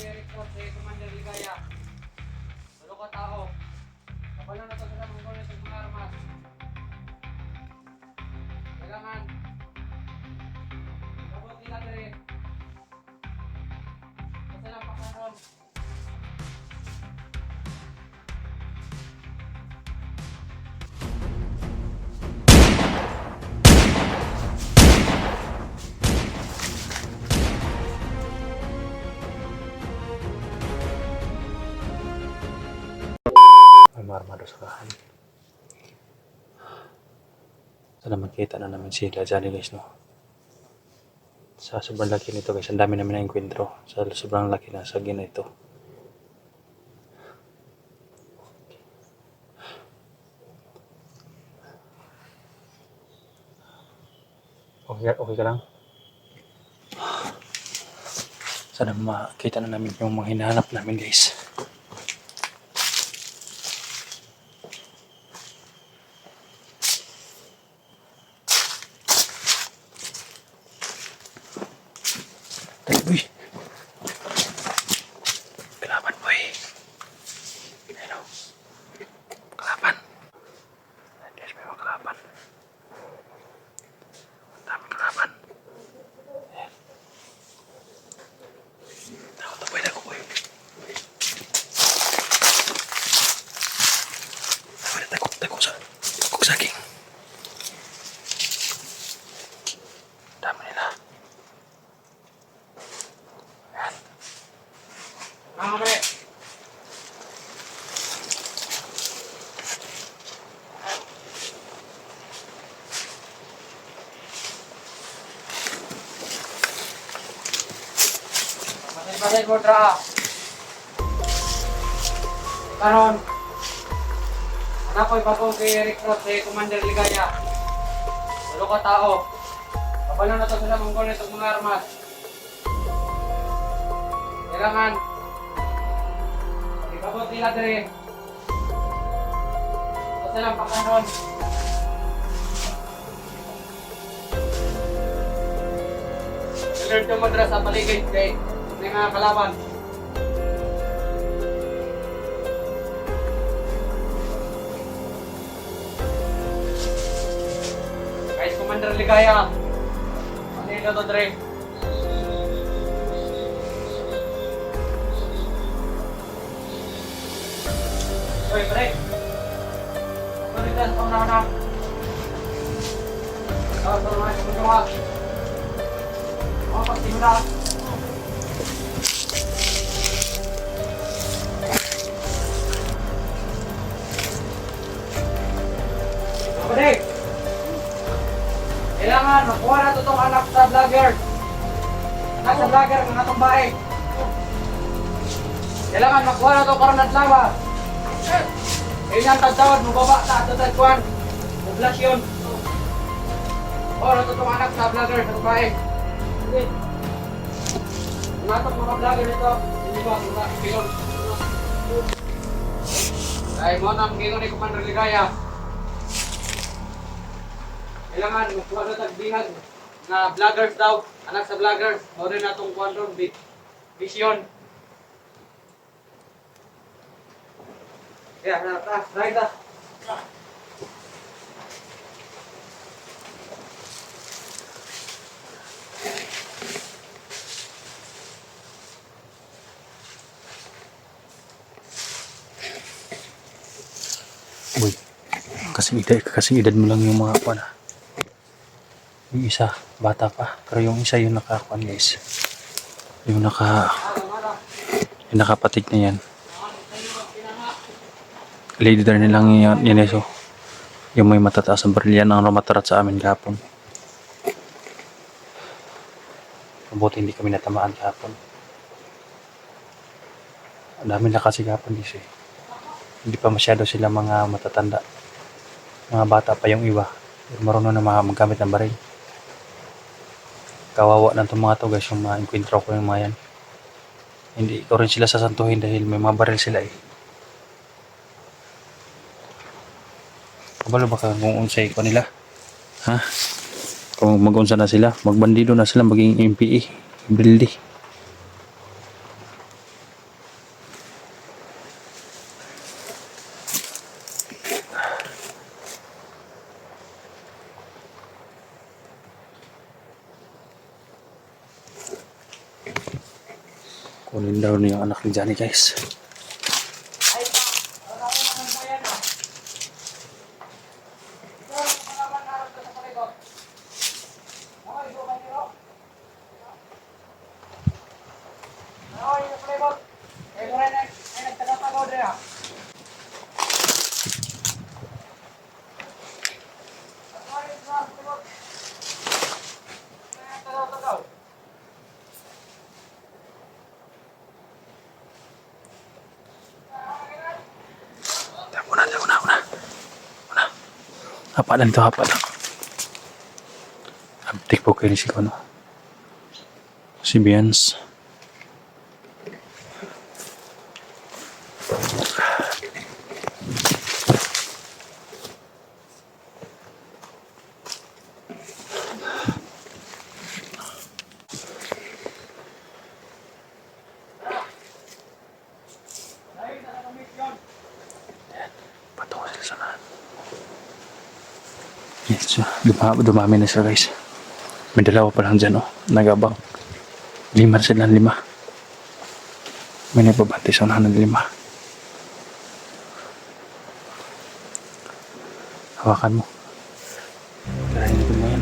report sa Commander Ligaya. Walo ka tao. Kapala na to sila mong itong mga armas. Kailangan. Ikabot nila diri. Basta lang pakanon. Armado sa bahay. Sana magkita na namin sila dyan guys, no? Sa sobrang laki nito guys, ang dami namin na enkwentro. Sa sobrang laki na sa gina ito. Okay ka lang? Sana makita na namin yung mga hinahanap namin guys. Boy. Kelaban boy. Hello. Kelaban. Guys, may mga kelaban. Ang daming kelaban. Ayan. Takot ako boy. Takot sa saging. Dami nila. Kami. Pasay mo dra. Karon. Anak ko'y bagong i-recruit sa Commander Ligaya. Walo ka tao. Kapala na to sila mong itong mga armas. Kailangan. Ikabot nila diri. Basta lang pakanon. Alert yung madra sa paligid kay may mga kalaban. Guys, Commander Ligaya. Ano yung to diri? Oy, pre. Ano rin sa una-una? Ito naman yung magawa. Pagsimula. Pre. Kailangan makuha na ito itong anak sa vlogger. Anak sa vlogger, mga itong bae. Kailangan makuha na ito karoon at lawa. Kailangan tagtawad, mababa na ito tagkuhan. Poblasyon. O, natutong anak sa vlogger, sa babae. Sige. Natong mga vlogger nito, hindi ba, mga kilon. Dahil mo nang kilon ni Commander Ligaya. Kailangan magkuha na tagbihan na vloggers daw, anak sa vloggers. O rin natong kuhan doon, vision. Ya, right na. Uy, kasing edad mo lang yung mga kuwan. Yung isa, bata pa. Pero yung isa yung nakakuan guys. Yung nakapatig na yan. Leader nilang yan eso. Yung may matataas ang brilyan ang rumatarat sa amin kahapon. Mabuti hindi kami natamaan kahapon. Ang dami na kasi kahapon guys eh. Hindi pa masyado sila mga matatanda. Mga bata pa yung iba. Pero marunong na magamit ng baril. Kawawa na itong mga to guys, yung mga enkwentro ko yung mga yan. Hindi ko rin sila sasantuhin dahil may mga baril sila eh. Kabalo ba ka kung unsay ko nila? Ha? Kung mag-unsa na sila, magbandido na sila, maging MPE, buildi. Kunin daw niya yung anak ni Johnny, guys. Ay, wala ko naman po yan, ah. Ito, palaban na rin sa palikot. Okay, ito ba nyo? Okay, yung palikot. Eh, mura na, ay nagtagatago din, ah. At mara yung sa palikot. Ay, nagtagatago. Una. Hapa lang ito, hapa lang. Abdik po kayo ni si Kono. Si Bians. Patungo sila sa nahan. Yes, so, dumami na sila, guys. May dalawa pa lang dyan, oh. Nagabang. 5 na sila, 5. May nagpabantay sa unahan ng 5. Hawakan mo. Karahin ko mo yan.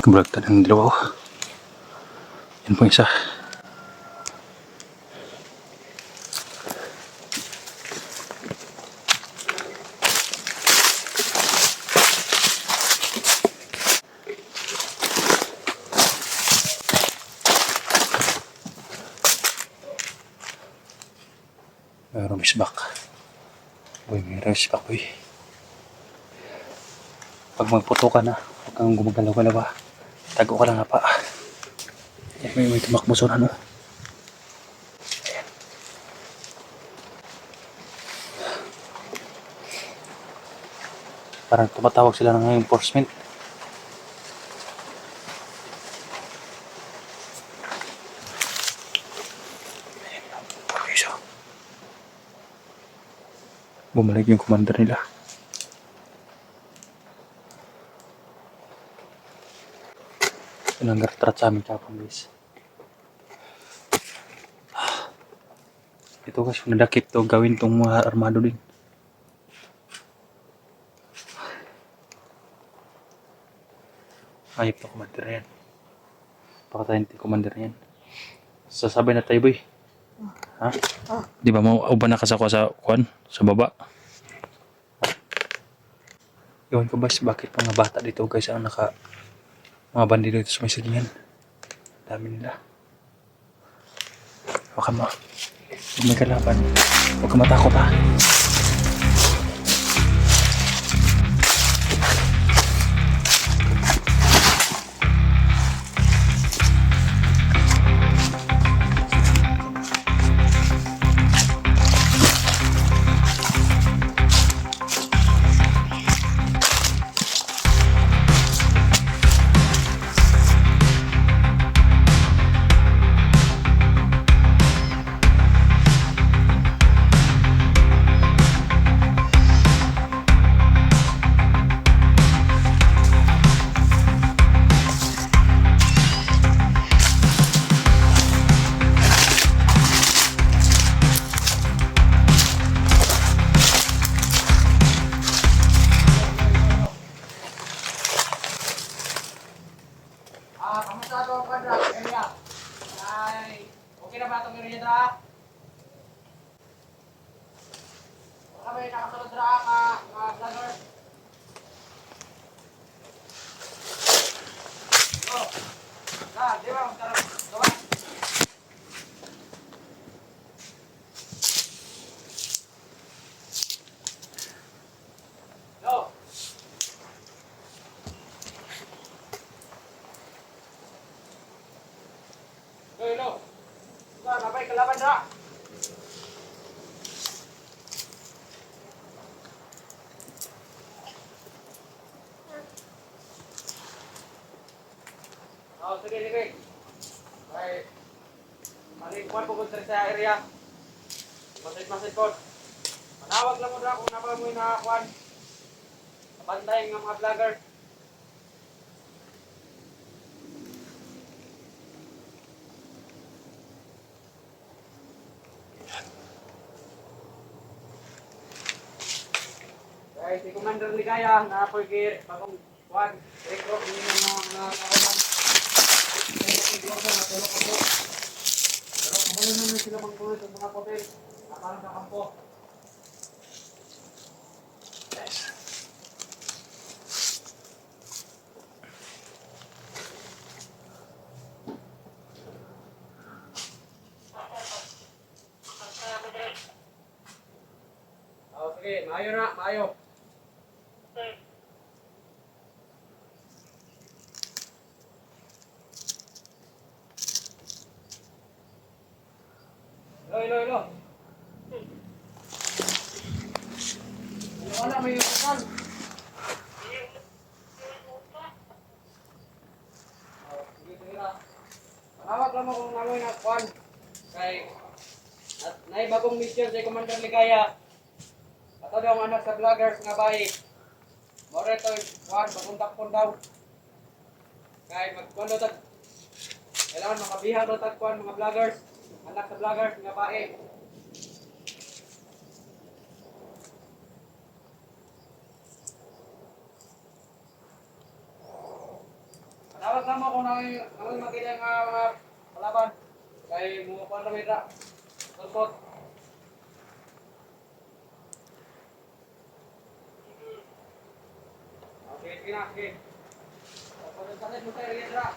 Kabalagtan ng dalawa, oh. Yan po isa. Mayroong misbak. Uy, mayroong misbak, uy. Pag magputo ka na, huwag kang gumagalaw-galaw, ah. Tago ka lang na pa. Yan, may tumakbo sa ano. Ayan. Parang tumatawag sila ng enforcement. Ayan. Okay, so. Bumalik yung commander nila. Yun ang retrat sa amin kapon guys. Ito guys, kung nadakip to, gawin tong mga armado din. Ayop na commander yan. Pakatayin natin commander yan. Sasabay na tayo boy. Ha? Di ba mauban na kasako sa kwan? Sa baba? Iwan ko guys, bakit mga bata dito guys ang mga bandido dito sa may silingan. Dami nila. Huwag may kalaban. Huwag ka matakot ha. Kamusta ito ang kwadra? Area? Ay, okay na ba itong area dra? Baka may nakasunod dra mga vlogger? Oh, di ba? Gawa? Yo! Hello. Nabay kalaban na. Oh, sige. Ay, malikuan po kung sa area. Masid po. Manawag lang mo na kung napa mo na kuan. Kapantay ng mga vlogger. Ay, si Commander Ligaya na po kay bagong kuan. Recruit niyo mga kawalan. Pero kabalo naman sila manggulo sa mga hotel. Nakaroon sa kampo. Oh, sige, maayo. Hello. Wala may utusan. Sige na. Manawag lang mo kung namoy na kuan. Kay at naibagong mission si Commander Ligaya. Ato daw ang anak sa vloggers nga bayi. More to kuan paguntak pon daw. Kay magkuan daw tag kailangan makabihag daw tag kuan mga vloggers. Anak sa vloggers nga bae. Tawag na mo kung nang makita nga mga palaban. Kay mo kuan ra mira. Sulpot. Sige na. Pagkasalit mo tayo rin ra.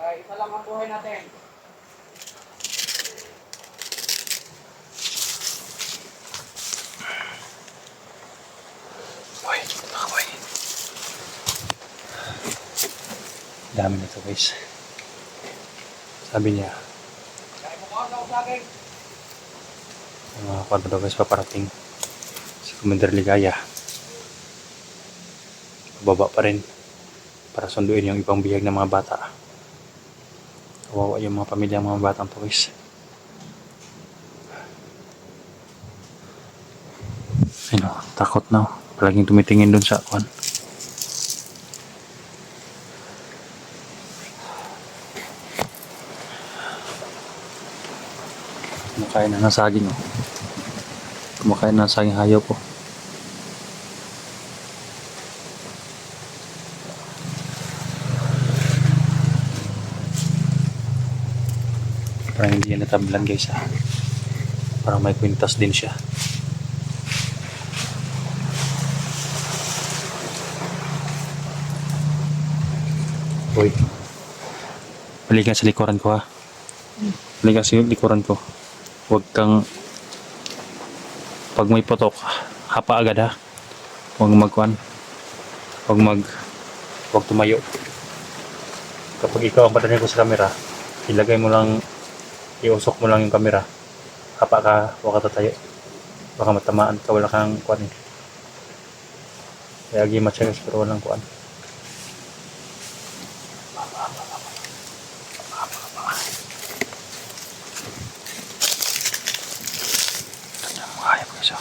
Ay, isa lang ang buhay natin. Boy. Dami nito guys. Sabi niya, Kaya mo ka sa akin. mga kwan pa daw guys paparating si Commander Ligaya. Baba pa rin para sunduin yung ibang bihag ng mga bata. Kawawa yung mga pamilya ng mga batang to guys. Ayun o, takot na o. Palaging tumitingin dun sa kwan. Kumakain na ng saging, oh. Kumakain na ng saging hayop, oh. Parang hindi yan natablan, guys, ah. Parang may kwintas din siya. Uy. Balikan sa likuran ko, ha. Balikan sa likuran ko. Huwag kang... Pag may putok, hapa agad, ha. Huwag magkuhan. Huwag tumayo. Kapag ikaw ang padanin ko sa camera, ilagay mo lang, iusok mo lang yung camera. Hapa ka, huwag ka tatayo. Baka matamaan ka, wala kang kuhan, eh. Kaya gimat siya, pero walang kuhan. Hayop guys, oh.